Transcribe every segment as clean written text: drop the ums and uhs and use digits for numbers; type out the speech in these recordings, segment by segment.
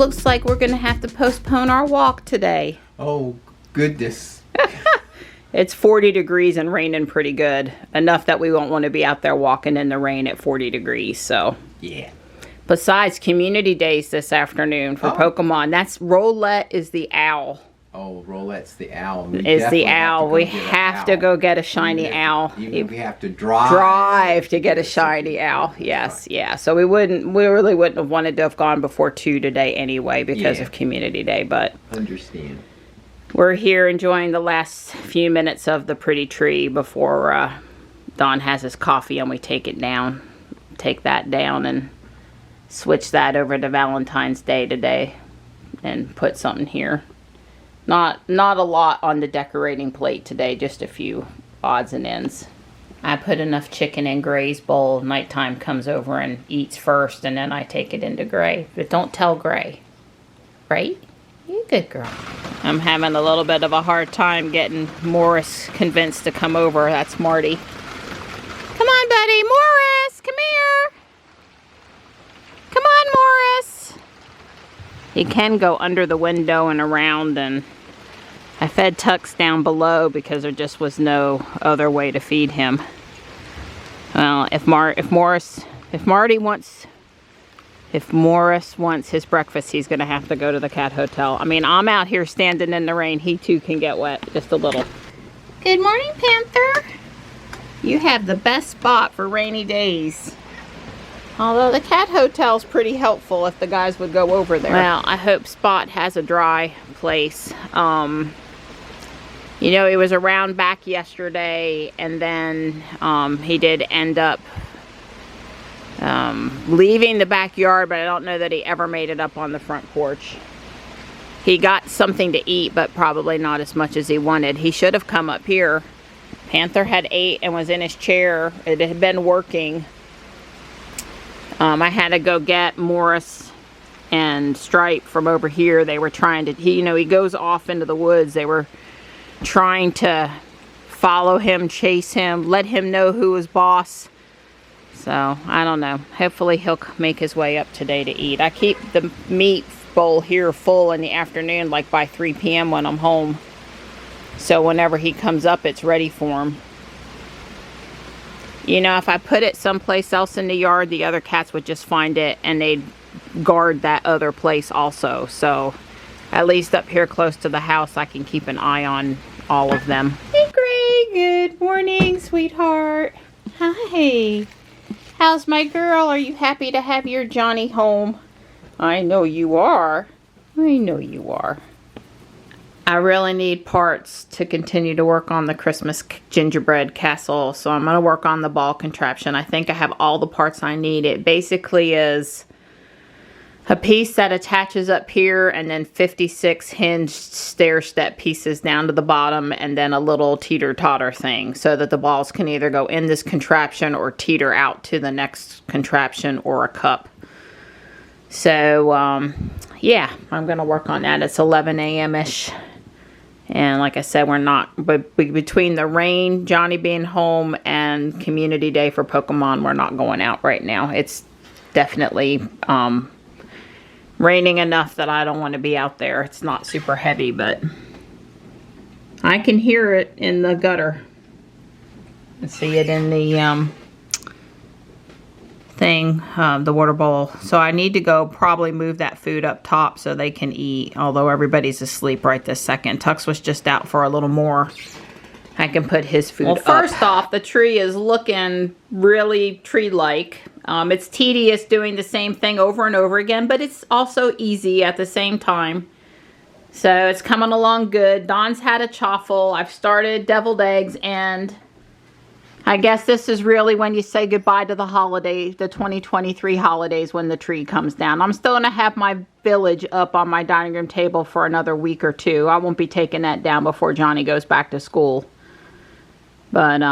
looks like we're gonna have to postpone our walk today. Oh, goodness. It's 40 degrees and raining pretty good. Enough that we won't want to be out there walking in the rain at 40 degrees, so. Yeah. Besides, community days this afternoon for Pokemon. That's Roulette is the owl. Oh, Roulette's the owl. Is the owl. We have to go get a shiny owl. Even if we have to drive. Drive to get a shiny owl. Yes, yeah. So we really wouldn't have wanted to have gone before 2 today anyway because of community day, but. Understand. We're here enjoying the last few minutes of the pretty tree before Don has his coffee and we take it down. Take that down and switch that over to Valentine's Day today and put something here. Not a lot on the decorating plate today, just a few odds and ends. I put enough chicken in Gray's bowl. Nighttime comes over and eats first, and then I take it into Gray. But don't tell Gray. Right? You're a good girl. I'm having a little bit of a hard time getting Morris convinced to come over. That's Marty. Come on, buddy. Morris, come here. Come on, Morris. He can go under the window and around, and I fed Tux down below because there just was no other way to feed him. Well, if Morris wants his breakfast, he's gonna have to go to the cat hotel. I mean, I'm out here standing in the rain. He too can get wet, just a little. Good morning, Panther. You have the best spot for rainy days. Although the cat hotel's pretty helpful if the guys would go over there. Well, I hope Spot has a dry place. You know, he was around back yesterday, and then he did end up leaving the backyard, but I don't know that he ever made it up on the front porch. He got something to eat, but probably not as much as he wanted. He should have come up here. Panther had ate and was in his chair. It had been working. I had to go get Morris and Stripe from over here. They were trying to, he goes off into the woods. They were trying to follow him, chase him, let him know who was boss. So, I don't know. Hopefully he'll make his way up today to eat. I keep the meat bowl here full in the afternoon, like by 3 p.m. when I'm home. So whenever he comes up, it's ready for him. You know, if I put it someplace else in the yard, the other cats would just find it and they'd guard that other place also. So, at least up here close to the house, I can keep an eye on all of them. Hey, Gray. Good morning, sweetheart. Hi. How's my girl? Are you happy to have your Johnny home? I know you are. I know you are. I really need parts to continue to work on the Christmas gingerbread castle, so I'm going to work on the ball contraption. I think I have all the parts I need. It basically is a piece that attaches up here and then 56 hinged stair step pieces down to the bottom and then a little teeter-totter thing so that the balls can either go in this contraption or teeter out to the next contraption or a cup. So, yeah, I'm going to work on that. It's 11 a.m.-ish. And like I said, we're not, but between the rain, Johnny being home, and community day for Pokemon, we're not going out right now. It's definitely raining enough that I don't want to be out there. It's not super heavy, but I can hear it in the gutter. I see it in the thing, the water bowl. So I need to go probably move that food up top so they can eat, although everybody's asleep right this second. Tux was just out for a little more. I can put his food up. Well, first off, the tree is looking really tree-like. It's tedious doing the same thing over and over again, but it's also easy at the same time. So it's coming along good. Don's had a chaffle. I've started deviled eggs, and I guess this is really when you say goodbye to the holidays, the 2023 holidays, when the tree comes down. I'm still going to have my village up on my dining room table for another week or two. I won't be taking that down before Johnny goes back to school. But,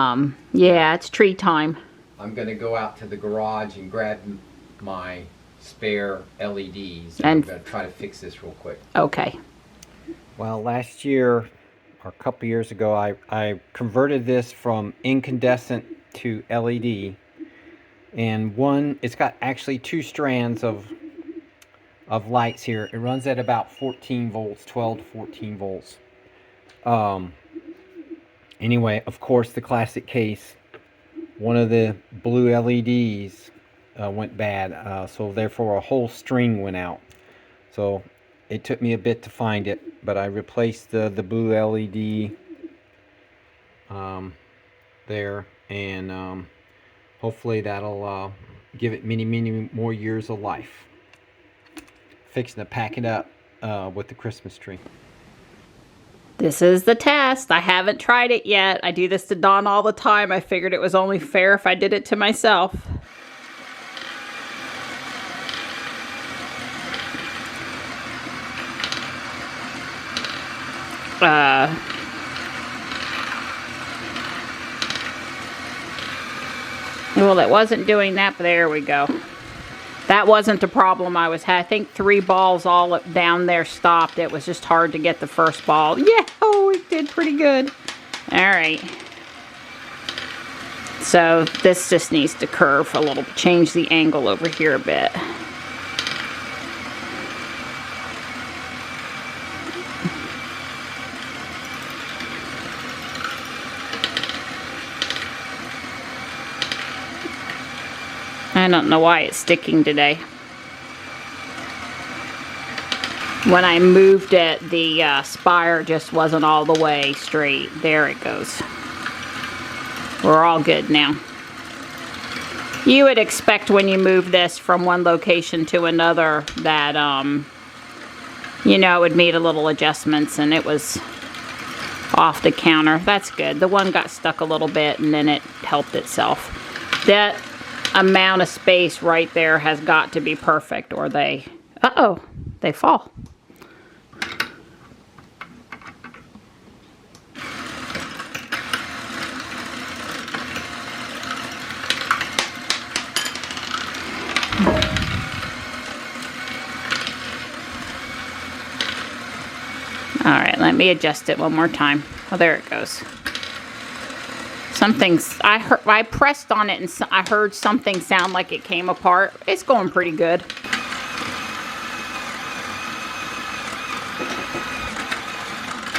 yeah, it's tree time. I'm going to go out to the garage and grab my spare LEDs. And I'm going to try to fix this real quick. Okay. Well, last year, or a couple years ago, I converted this from incandescent to LED. And it's got actually 2 strands of of lights here. It runs at about 14 volts, 12 to 14 volts. Anyway, of course, the classic case, one of the blue LEDs went bad, so therefore a whole string went out. So it took me a bit to find it, but I replaced the blue LED there, and hopefully that'll give it many more years of life. Fixing to pack it up with the Christmas tree. This is the test. I haven't tried it yet. I do this to Dawn all the time. I figured it was only fair if I did it to myself. Well, it wasn't doing that, but there we go. That wasn't the problem I was having. I think 3 balls all up down there stopped. It was just hard to get the first ball. Yeah, oh, it did pretty good. All right. So this just needs to curve a little, change the angle over here a bit. I don't know why it's sticking today. When I moved it, the spire just wasn't all the way straight. There it goes. We're all good now. You would expect when you move this from one location to another that, you know, it would need a little adjustments, and it was off the counter. That's good. The one got stuck a little bit and then it helped itself. That amount of space right there has got to be perfect, or they, uh-oh, they fall. All right, let me adjust it one more time. Oh, there it goes. Something's, I pressed on it and I heard something sound like it came apart. It's going pretty good.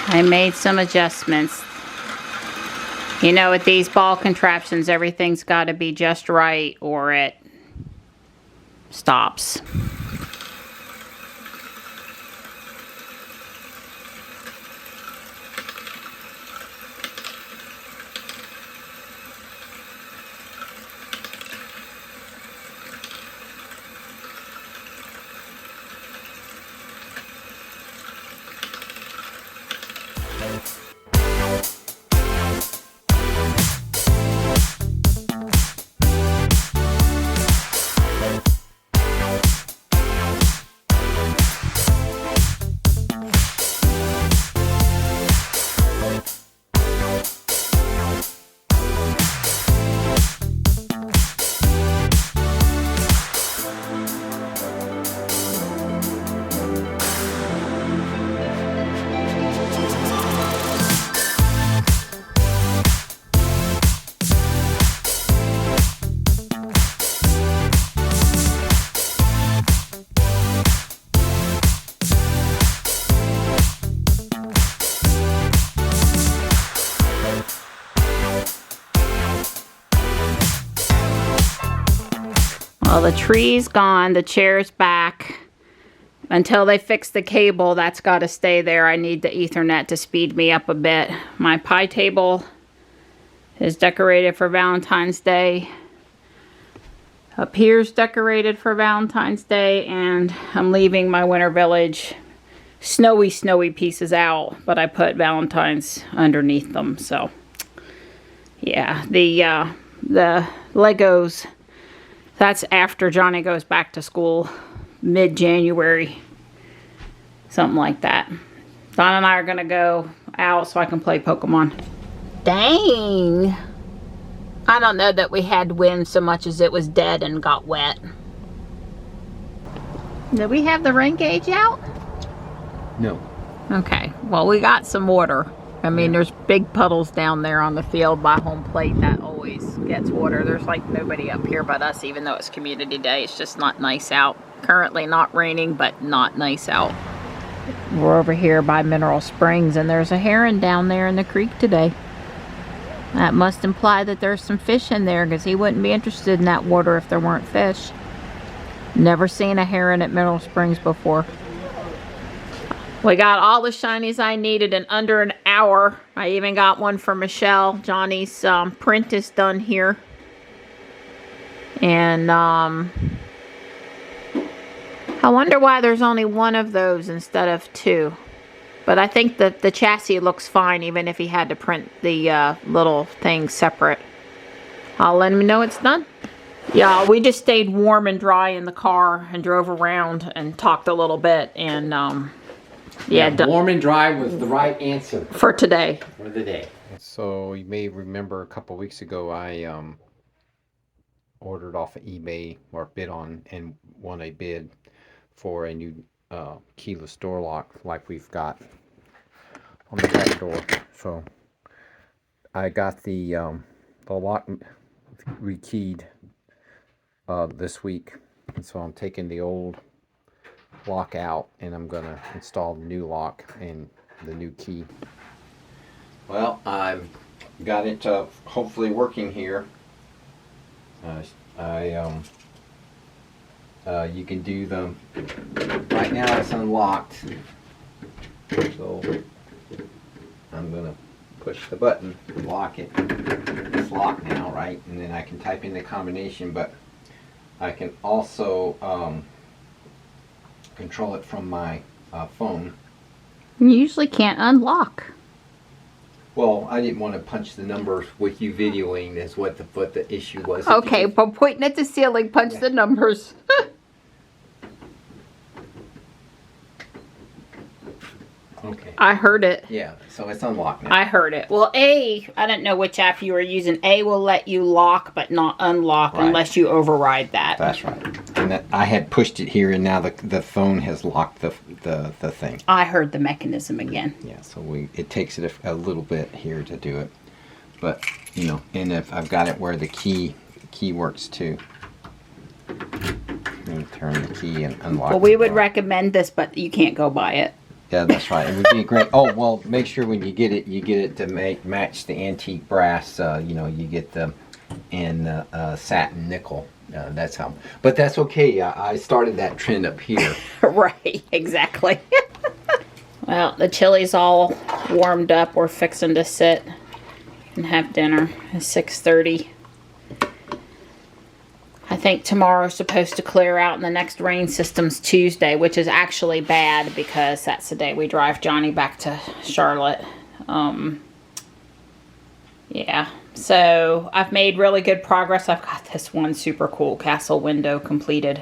I made some adjustments. You know, with these ball contraptions, everything's got to be just right or it stops. Well, the tree's gone, the chair's back. Until they fix the cable, that's got to stay there. I need the Ethernet to speed me up a bit. My pie table is decorated for Valentine's Day. Up here's decorated for Valentine's Day, and I'm leaving my Winter Village snowy pieces out, but I put Valentine's underneath them. So yeah, the Legos, that's after Johnny goes back to school, mid-January, something like that. Don and I are gonna go out so I can play Pokemon. Dang, I don't know that we had wind so much as it was dead and got wet. Did we have the rain gauge out? No. Okay, well, we got some water. I mean, there's big puddles down there on the field by home plate that always gets water. There's like nobody up here but us, even though it's community day. It's just not nice out. Currently not raining, but not nice out. We're over here by Mineral Springs, and there's a heron down there in the creek today. That must imply that there's some fish in there, because he wouldn't be interested in that water if there weren't fish. Never seen a heron at Mineral Springs before. We got all the shinies I needed in under an hour. I even got one for Michelle. Johnny's print is done here. And I wonder why there's only one of those instead of two. But I think that the chassis looks fine even if he had to print the little thing separate. I'll let him know it's done. Yeah, we just stayed warm and dry in the car and drove around and talked a little bit. And yeah, warm and dry was the right answer. For today. For the day. So you may remember a couple weeks ago I ordered off of eBay, or bid on and won a bid for a new keyless door lock like we've got on the back door. So I got the lock rekeyed this week, and so I'm taking the old lock out and I'm gonna install the new lock and the new key. Well, I've got it hopefully working here. You can do them right now. It's unlocked, so I'm gonna push the button, lock it. It's locked now, right? And then I can type in the combination, but I can also control it from my phone. You usually can't unlock. Well, I didn't want to punch the numbers with you videoing. Is what the issue was. Okay, but pointing at the ceiling, punch the numbers. Okay. I heard it. Yeah, so it's unlocked now. I heard it. Well, I didn't know which app you were using. A will let you lock but not unlock unless you override that. That's right. And that I had pushed it here, and now the phone has locked the thing. I heard the mechanism again. Yeah, so it takes it a little bit here to do it, but you know, and if I've got it where the key works too. Let me turn the key and unlock. Well, we would recommend this, but you can't go buy it. Yeah, that's right. It would be great. Oh, well, make sure when you get it to match the antique brass. You know, you get the satin nickel. That's how. But that's okay. I started that trend up here. Right, exactly. Well, the chili's all warmed up. We're fixing to sit and have dinner. It's 6:30. I think tomorrow's supposed to clear out, and the next rain system's Tuesday, which is actually bad because that's the day we drive Johnny back to Charlotte. Yeah, so I've made really good progress. I've got this one super cool castle window completed,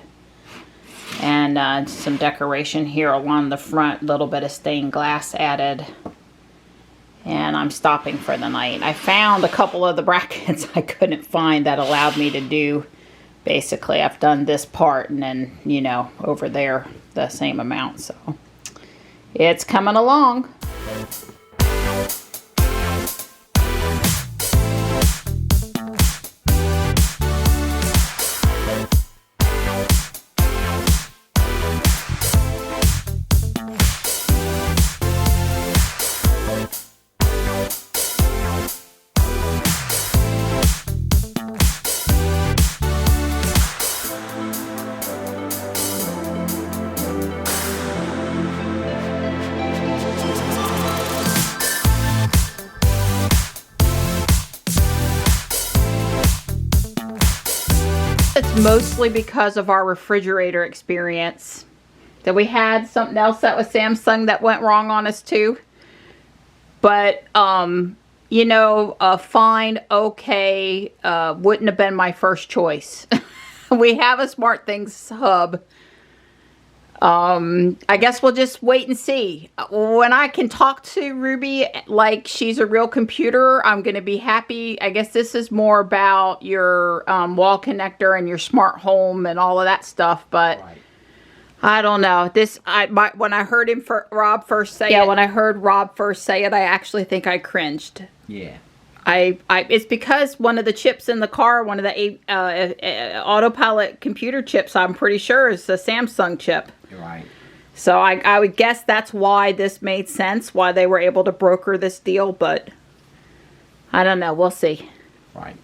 and some decoration here along the front, little bit of stained glass added, and I'm stopping for the night. I found a couple of the brackets I couldn't find that allowed me to do. Basically, I've done this part and then, you know, over there the same amount. So it's coming along. It's mostly because of our refrigerator experience. That we had something else that was Samsung that went wrong on us too. But, you know, fine, okay, wouldn't have been my first choice. We have a SmartThings hub. I guess we'll just wait and see. When I can talk to Ruby like she's a real computer, I'm going to be happy. I guess this is more about your wall connector and your smart home and all of that stuff, but right. I don't know. When I heard Rob first say it, I actually think I cringed. Yeah. It's because one of the chips in the car, one of the autopilot computer chips, I'm pretty sure is a Samsung chip. Right. So I would guess that's why this made sense, why they were able to broker this deal, but I don't know. We'll see. Right.